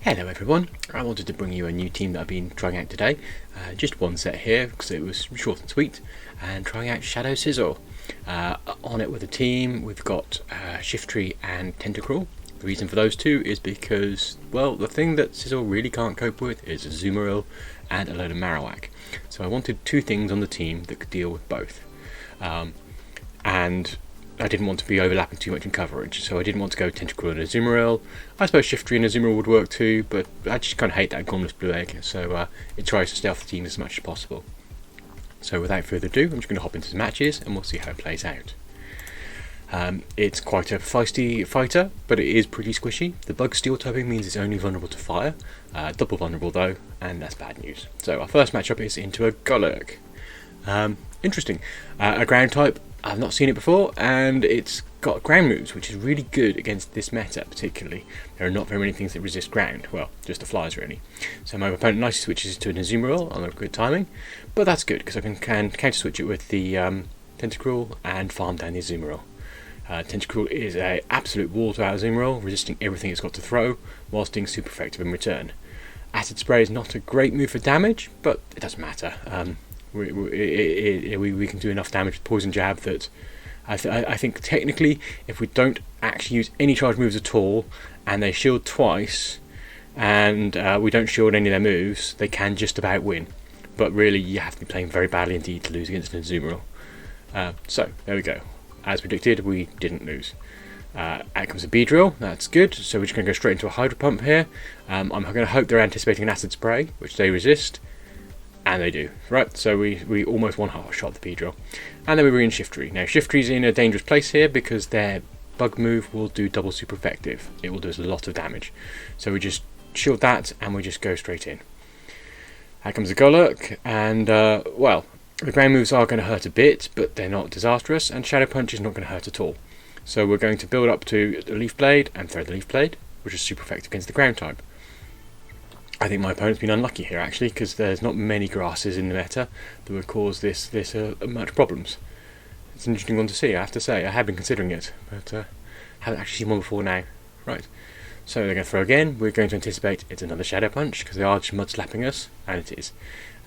Hello everyone, I wanted to bring you a new team that I've been trying out today. Just one set here because it was short and sweet, and trying out Scizor. On it with the team we've got Shiftry and Tentacruel. The reason for those two is because, well, the thing that Scizor really can't cope with is a Azumarill and a load of Marowak. So I wanted two things on the team that could deal with both. And I didn't want to be overlapping too much in coverage, so I didn't want to go Tentacruel and Azumarill. I suppose Shiftry and Azumarill would work too, but I just kind of hate that Gormless Blue Egg, so it tries to stay off the team as much as possible. So without further ado, I'm just going to hop into some matches and we'll see how it plays out. It's quite a feisty fighter, but it is pretty squishy. The bug steel typing means it's only vulnerable to fire, double vulnerable though, and that's bad news. So our first matchup is into a Golurk. Interesting. A ground type, I've not seen it before, and it's got ground moves, which is really good against this meta particularly. There are not very many things that resist ground, well, just the flies really. So my opponent nicely switches to an Azumarill on a good timing, but that's good because I can counter switch it with the Tentacruel and farm down the Azumarill. Tentacruel is an absolute wall to our Azumarill, resisting everything it's got to throw, whilst being super effective in return. Acid Spray is not a great move for damage, but it doesn't matter. We can do enough damage with Poison Jab that I think technically, if we don't actually use any charge moves at all, and they shield twice, and we don't shield any of their moves, they can just about win. But really, you have to be playing very badly indeed to lose against an Azumarill. So, there we go. As predicted, we didn't lose. Out comes a Beedrill, that's good, so we're just going to go straight into a Hydro Pump here. I'm going to hope they're anticipating an Acid Spray, which they resist. And they do. Right, so we almost one-shot the Beedrill. And then we bring in Shiftry. Now, Shiftry's in a dangerous place here because their bug move will do double super effective. It will do us a lot of damage. So we just shield that and we just go straight in. Here comes the Golurk, and, well, the ground moves are going to hurt a bit, but they're not disastrous, and Shadow Punch is not going to hurt at all. So we're going to build up to the Leaf Blade and throw the Leaf Blade, which is super effective against the ground type. I think my opponent's been unlucky here actually, because there's not many grasses in the meta that would cause this much problems. It's an interesting one to see, I have to say. I have been considering it, but haven't actually seen one before now. Right, so they're going to throw again. We're going to anticipate it's another Shadow Punch, because they are just mud slapping us, and it is.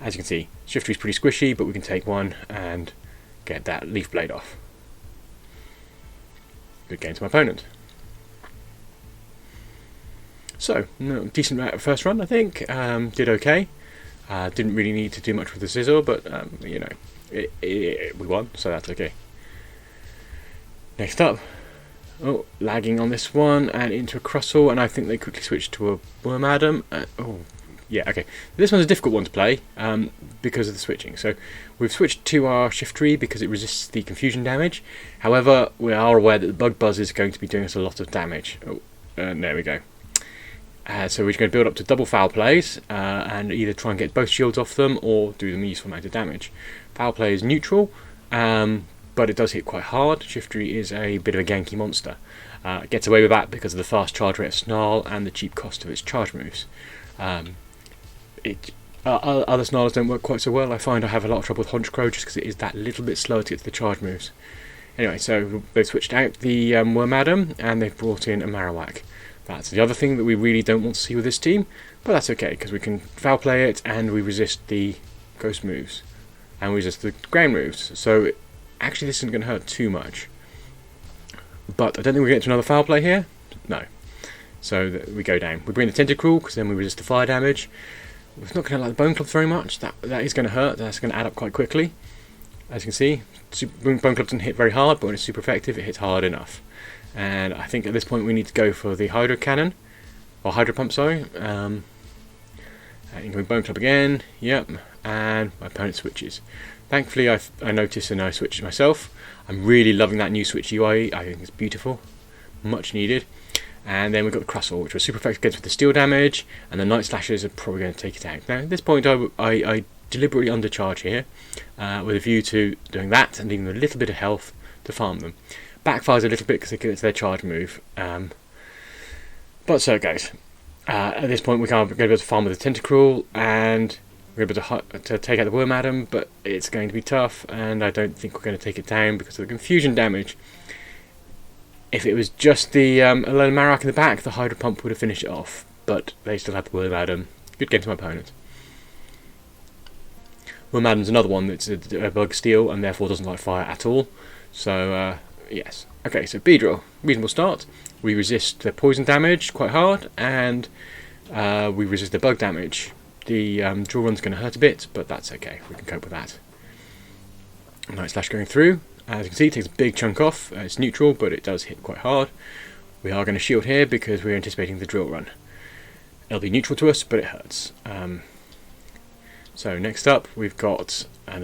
As you can see, Shiftry's pretty squishy, but we can take one and get that Leaf Blade off. Good game to my opponent. So, decent first run, I think. Did okay. Didn't really need to do much with the Scizor, but you know, we won, so that's okay. Next up, lagging on this one and into a Crustle, and I think they quickly switched to a Wormadam. Yeah, okay. This one's a difficult one to play because of the switching. So we've switched to our Shiftry because it resists the confusion damage. However, we are aware that the Bug Buzz is going to be doing us a lot of damage. There we go. So we're going to build up to double foul plays and either try and get both shields off them or do them a useful amount of damage. Foul play is neutral, but it does hit quite hard. Shiftry is a bit of a ganky monster. It gets away with that because of the fast charge rate of Snarl and the cheap cost of its charge moves. Other Snarls don't work quite so well. I find I have a lot of trouble with Honchkrow just because it is that little bit slower to get to the charge moves. Anyway, so they've switched out the Wormadam and they've brought in a Marowak. That's the other thing that we really don't want to see with this team, but that's okay because we can foul play it and we resist the ghost moves and we resist the ground moves. So actually this isn't going to hurt too much. But I don't think we get to another foul play here. No. So we go down. We bring the Tentacruel because then we resist the fire damage. We're not going to like the Bone Clubs very much. That is going to hurt. That's going to add up quite quickly. As you can see, Bone Club doesn't hit very hard, but when it's super effective, it hits hard enough. And I think at this point we need to go for the Hydro Cannon, or Hydro Pump, sorry. Incoming Bone Club again, yep, and my opponent switches. Thankfully I noticed and I switched myself. I'm really loving that new switch UI, I think it's beautiful, much needed. And then we've got the Crustle, which was super effective against with the steel damage, and the Night Slashers are probably going to take it out. Now at this point I deliberately undercharge here, with a view to doing that and leaving them a little bit of health to farm them. Backfires a little bit because it's their charge move, but so it goes. At this point, we're going to be able to farm with the Tentacruel, and we're able to take out the Wormadam, but it's going to be tough, and I don't think we're going to take it down because of the confusion damage. If it was just the Marowak in the back, the Hydro Pump would have finished it off, but they still have the Wormadam. Good game to my opponent. Wormadam's another one that's a bug steel and therefore doesn't like fire at all. So, yes. Okay, so Beedrill, reasonable start. We resist the poison damage quite hard, and we resist the bug damage. The drill run's going to hurt a bit, but that's okay. We can cope with that. Night Slash going through. As you can see, it takes a big chunk off. It's neutral, but it does hit quite hard. We are going to shield here because we're anticipating the drill run. It'll be neutral to us, but it hurts. So next up, we've got a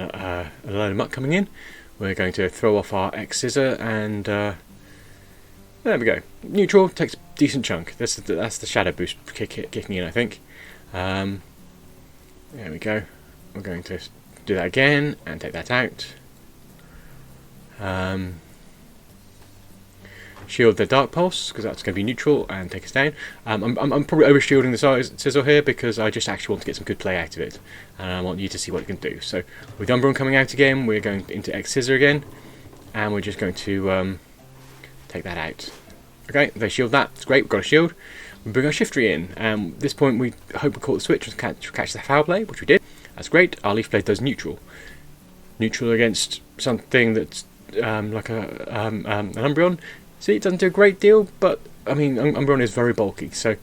load of muck coming in. We're going to throw off our Scizor, and there we go. Neutral takes a decent chunk. That's the shadow boost kicking in, I think. There we go. We're going to do that again and take that out. Shield the Dark Pulse because that's going to be neutral and take us down. I'm probably over shielding the Scizor here because I just actually want to get some good play out of it, and I want you to see what it can do. So with Umbreon coming out again, we're going into Scizor again, and we're just going to take that out. Okay, they shield that. It's great. We've got a shield. We bring our Shiftry in. At this point, we hope we caught the switch and catch the Foul Blade, which we did. That's great. Our Leaf Blade does neutral. Neutral against something that's like an Umbreon. See, it doesn't do a great deal, but I mean, Umbreon is very bulky, so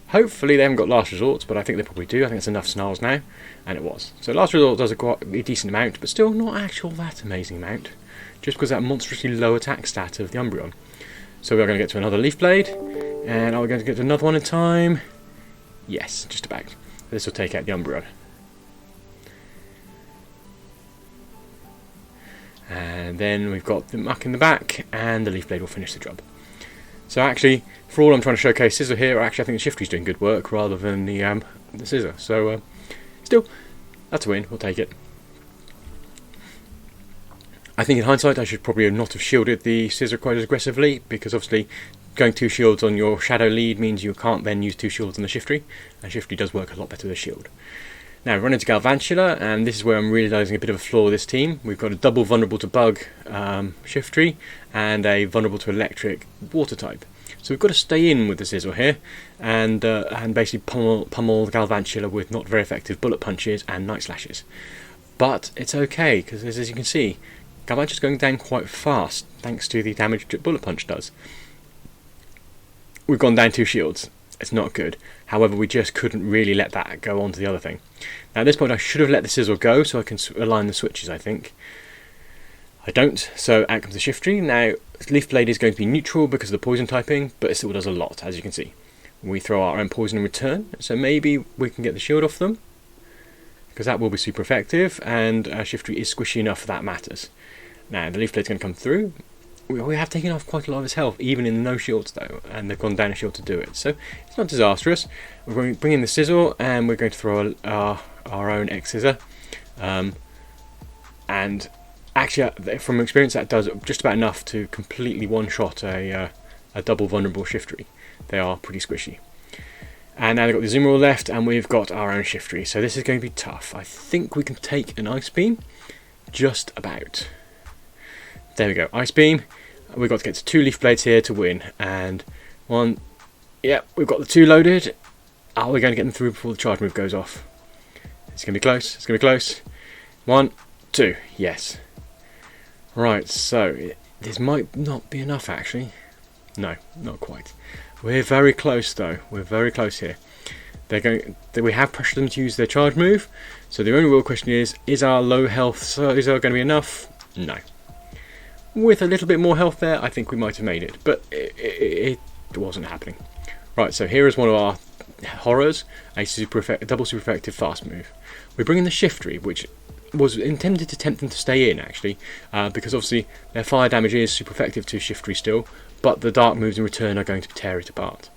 hopefully they haven't got Last Resort, but I think they probably do. I think it's enough Snarls now, and it was. So Last Resort does a decent amount, but still not actually that amazing amount, just because of that monstrously low attack stat of the Umbreon. So we are going to get to another Leaf Blade, and are we going to get to another one in time? Yes, just about. This will take out the Umbreon. And then we've got the muck in the back, and the Leaf Blade will finish the job. So actually, for all I'm trying to showcase Scizor here, actually I think the Shiftry's doing good work rather than the Scizor. So still, that's a win. We'll take it. I think in hindsight I should probably not have shielded the Scizor quite as aggressively, because obviously going 2 shields on your shadow lead means you can't then use 2 shields on the Shiftry, and Shiftry does work a lot better with a shield. Now we run into Galvantula, and this is where I'm realising a bit of a flaw with this team. We've got a double vulnerable to bug Shiftry and a vulnerable to electric water type. So we've got to stay in with the Scizor here and basically pummel Galvantula with not very effective bullet punches and night slashes. But it's okay, because as you can see, Galvantula's going down quite fast thanks to the damage that bullet punch does. We've gone down 2 shields. It's not good. However, we just couldn't really let that go on to the other thing. Now at this point I should have let the Scizor go so I can align the switches, I think. I don't, so out comes the Shiftry. Now Leaf Blade is going to be neutral because of the poison typing, but it still does a lot, as you can see. We throw our own poison in return, so maybe we can get the shield off them, because that will be super effective, and Shiftry is squishy enough that matters. Now the Leaf Blade's going to come through. We have taken off quite a lot of his health, even in the no shields though, and they've gone down a shield to do it, so it's not disastrous. We're going to bring in the Scizor, and we're going to throw our own Scizor, and actually from experience that does just about enough to completely one-shot a double vulnerable Shiftry. They are pretty squishy. And now they've got the Zimmerl left, and we've got our own Shiftry, so this is going to be tough. I think we can take an Ice Beam, just about. There we go, Ice Beam. We've got to get to 2 Leaf Blades here to win, and 1, yeah, we've got the 2 loaded. Are we going to get them through before the charge move goes off? It's going to be close, it's going to be close. 1, 2, yes. Right, so this might not be enough actually. No, not quite. We're very close though, we're very close here. We have pressured them to use their charge move, so the only real question is our low health Scizor going to be enough? No. With a little bit more health there, I think we might have made it, but it wasn't happening. Right, so here is one of our horrors, a double super effective fast move. We bring in the Shiftry, which was intended to tempt them to stay in actually, because obviously their fire damage is super effective to Shiftry still, but the dark moves in return are going to tear it apart.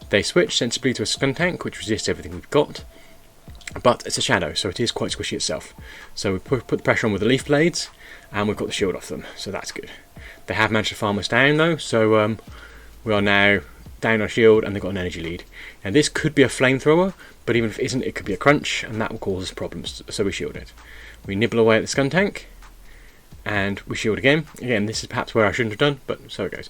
They switch sensibly to a Skuntank, which resists everything we've got, but it's a shadow, so it is quite squishy itself. So we put the pressure on with the Leaf Blades, and we've got the shield off them, so that's good. They have managed to farm us down though, so we are now down our shield, and they've got an energy lead. Now this could be a flamethrower, but even if it isn't, it could be a crunch, and that will cause us problems, so we shield it. We nibble away at the Skuntank, and we shield again. Again, this is perhaps where I shouldn't have done, but so it goes.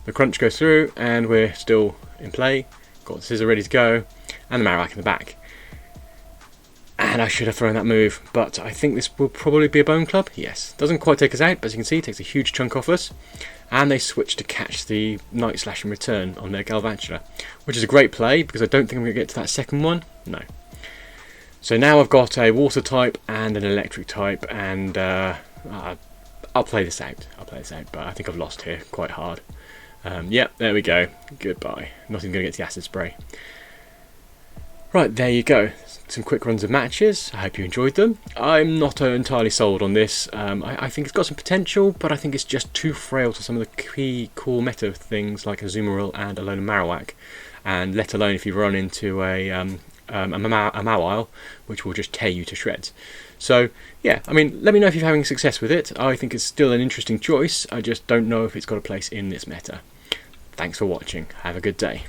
The crunch goes through, and we're still in play. got the Scizor ready to go, and the Marowak in the back. And I should have thrown that move, but I think this will probably be a Bone Club. Yes, doesn't quite take us out, but as you can see, it takes a huge chunk off us. And they switch to catch the Night Slash in return on their Galvantula, which is a great play, because I don't think I'm going to get to that second one. No. So now I've got a Water type and an Electric type, and I'll play this out. But I think I've lost here quite hard. Yep, there we go. Goodbye. Not even going to get to the Acid Spray. Right, there you go. Some quick runs of matches. I hope you enjoyed them. I'm not entirely sold on this. I think it's got some potential, but I think it's just too frail to some of the key core meta things like a Azumarill and a Alolan Marowak, and let alone if you run into a Mawile, which will just tear you to shreds. So yeah, I mean, let me know if you're having success with it. I think it's still an interesting choice. I just don't know if it's got a place in this meta. Thanks for watching. Have a good day.